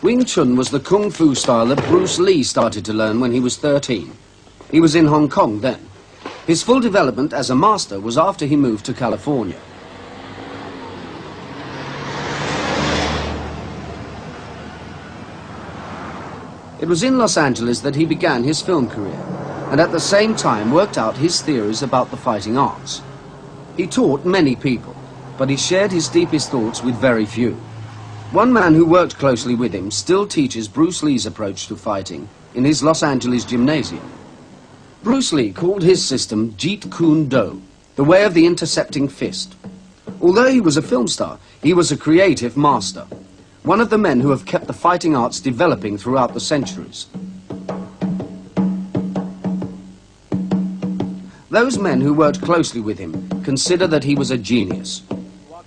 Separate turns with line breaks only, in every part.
Wing Chun was the kung fu style that Bruce Lee started to learn when he was 13. He was in Hong Kong then. His full development as a master was after he moved to California. It was in Los Angeles that he began his film career, and at the same time worked out his theories about the fighting arts. He taught many people, but he shared his deepest thoughts with very few. One man who worked closely with him still teaches Bruce Lee's approach to fighting in his Los Angeles gymnasium. Bruce Lee called his system Jeet Kune Do, the way of the intercepting fist. Although he was a film star, he was a creative master, one of the men who have kept the fighting arts developing throughout the centuries. Those men who worked closely with him consider that he was a genius.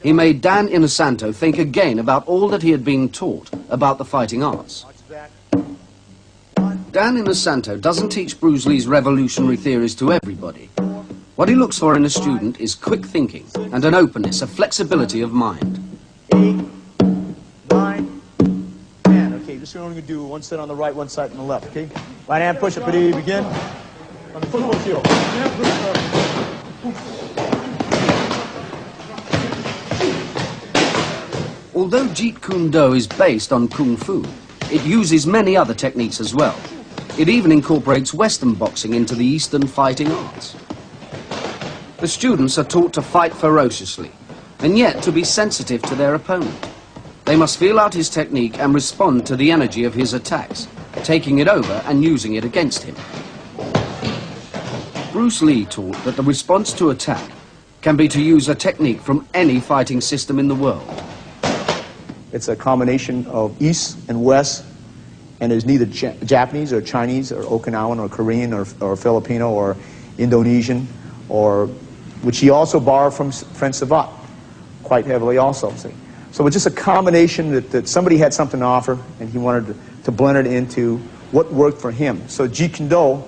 He made Dan Inosanto think again about all that he had been taught about the fighting arts. Dan Inosanto doesn't teach Bruce Lee's revolutionary theories to everybody. What he looks for in a student is quick thinking and an openness, a flexibility of mind.
8, 9, 10. Okay, this is what we're going to do. One set on the right, one side on the left, okay? Right hand push-up, ready, begin. On the football field.
Although Jeet Kune Do is based on Kung Fu, it uses many other techniques as well. It even incorporates Western boxing into the Eastern fighting arts. The students are taught to fight ferociously, and yet to be sensitive to their opponent. They must feel out his technique and respond to the energy of his attacks, taking it over and using it against him. Bruce Lee taught that the response to attack can be to use a technique from any fighting system in the world.
It's a combination of East and West, and there's neither Japanese or Chinese or Okinawan or Korean or Filipino or Indonesian, or which he also borrowed from French Savate quite heavily also. See? So it's just a combination that somebody had something to offer, and he wanted to blend it into what worked for him. So Jeet Kune Do,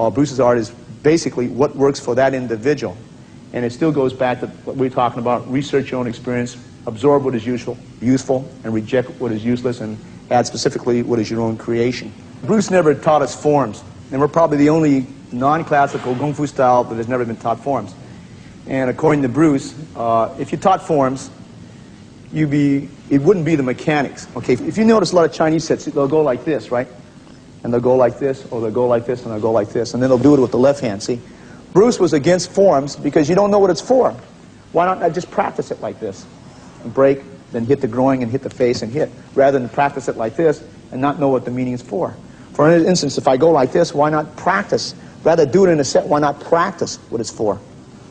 Bruce's art, is basically what works for that individual. And it still goes back to what we're talking about: research your own experience, absorb what is useful, and reject what is useless, and add specifically what is your own creation. Bruce never taught us forms, and we're probably the only non-classical Kung Fu style that has never been taught forms. And according to Bruce, if you taught forms, it wouldn't be the mechanics. Okay, if you notice a lot of Chinese sets, they'll go like this, right? And they'll go like this, or they'll go like this, and they'll go like this, and then they'll do it with the left hand, see? Bruce was against forms because you don't know what it's for. Why not I just practice it like this? And break, then hit the groin and hit the face and hit, rather than practice it like this and not know what the meaning is for. For instance, if I go like this, why not practice? Rather do it in a set, why not practice what it's for?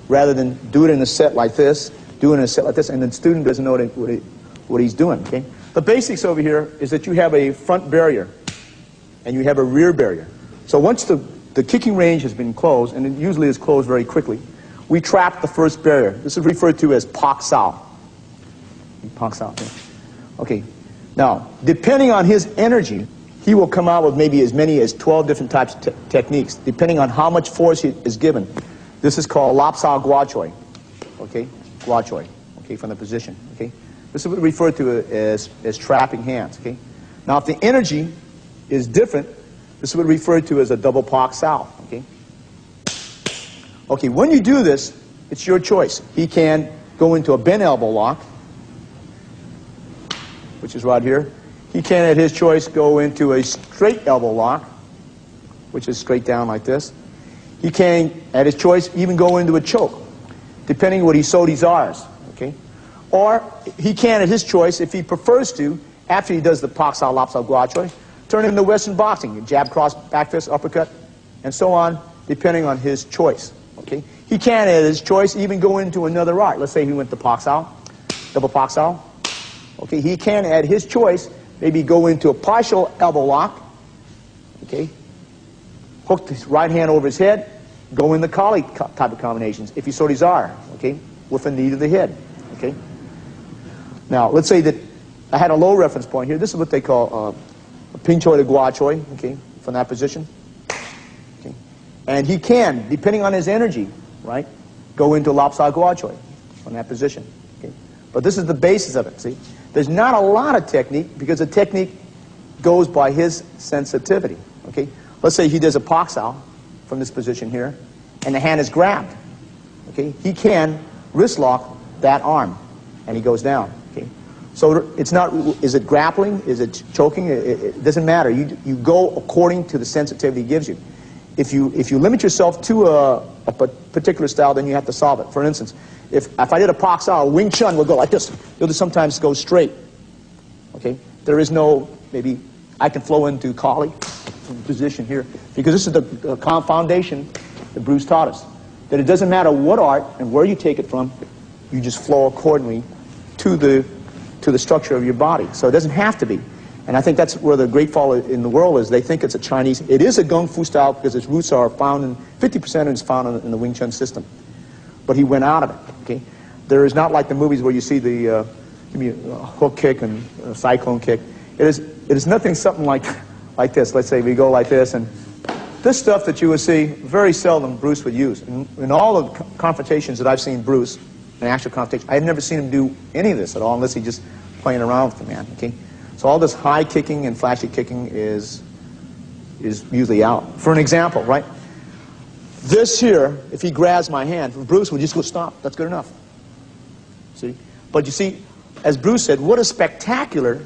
Rather than do it in a set like this, do it in a set like this, and the student doesn't know what he's doing, okay? The basics over here is that you have a front barrier and you have a rear barrier. So once the kicking range has been closed, and it usually is closed very quickly, we trap the first barrier. This is referred to as Pak Sao. Pak Sao, okay. Now, depending on his energy, he will come out with maybe as many as 12 different types of techniques, depending on how much force he is given. This is called Lap Sao Gua Choi, okay? Gua Choi, okay, from the position, okay? This is what we refer to as trapping hands, okay? Now, if the energy is different, this is what we refer to as a double Pak Sao, okay? Okay, when you do this, it's your choice. He can go into a bent elbow lock, which is right here. He can, at his choice, go into a straight elbow lock, which is straight down like this. He can, at his choice, even go into a choke, depending what he so desires, okay? Or he can, at his choice, if he prefers to, after he does the Pak Sao, Lap Sao, Gua Choi, turn it into Western boxing, jab, cross, back fist, uppercut, and so on, depending on his choice, okay? He can, at his choice, even go into another art. Let's say he went to Pak Sao, double Pak Sao. Okay, he can, at his choice, maybe go into a partial elbow lock, okay, hook his right hand over his head, go in the collie type of combinations, if you so desire, okay, with a knee to the head, okay. Now, let's say that I had a low reference point here. This is what they call a Ping Choi to Gua Choi, okay, from that position, okay. And he can, depending on his energy, right, go into Lap Sao Gua Choi from that position, okay. But this is the basis of it, see. There's not a lot of technique, because the technique goes by his sensitivity. Okay? Let's say he does a Pak-Sao from this position here, and the hand is grabbed. Okay? He can wrist lock that arm, and he goes down. Okay? So it's not, is it grappling? Is it choking? It doesn't matter. You go according to the sensitivity he gives you. If you limit yourself to a particular style, then you have to solve it. For instance, if I did a Pak-Sao, Wing Chun will go like this. It'll just sometimes go straight. Okay? There is no, maybe I can flow into Kali position here, because this is the foundation that Bruce taught us. That it doesn't matter what art and where you take it from, you just flow accordingly to the structure of your body. So it doesn't have to be. And I think that's where the great fall in the world is. They think it's a Chinese. It is a Kung Fu style because its roots are found in, 50% is found in the Wing Chun system. But he went out of it. Okay? There is not like the movies where you see the hook kick and cyclone kick. It is nothing something like this. Let's say we go like this, and this stuff that you would see, very seldom Bruce would use. In all the confrontations that I've seen Bruce, an actual confrontation, I've never seen him do any of this at all unless he's just playing around with the man. Okay? So all this high kicking and flashy kicking is usually out. For an example, right? This here, if he grabs my hand, Bruce would just go stop. That's good enough. See? But you see, as Bruce said, what is spectacular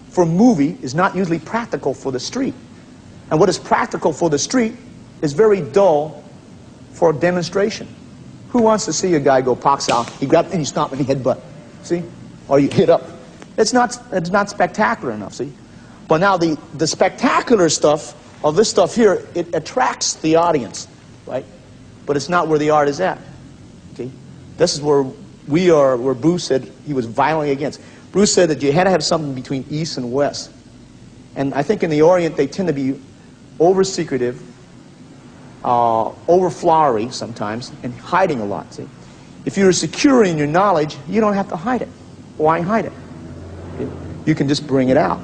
for a movie is not usually practical for the street. And what is practical for the street is very dull for a demonstration. Who wants to see a guy go Pak-Sao, he grabs and you stomp and he headbutt? See? Or you hit up. It's not spectacular enough, see? But now the spectacular stuff of this stuff here, it attracts the audience, right? But it's not where the art is at. Okay? This is where we are, where Bruce said he was violently against. Bruce said that you had to have something between East and West. And I think in the Orient they tend to be over-secretive, over-flowery sometimes, and hiding a lot, see? If you're secure in your knowledge, you don't have to hide it. Why hide it? You can just bring it out.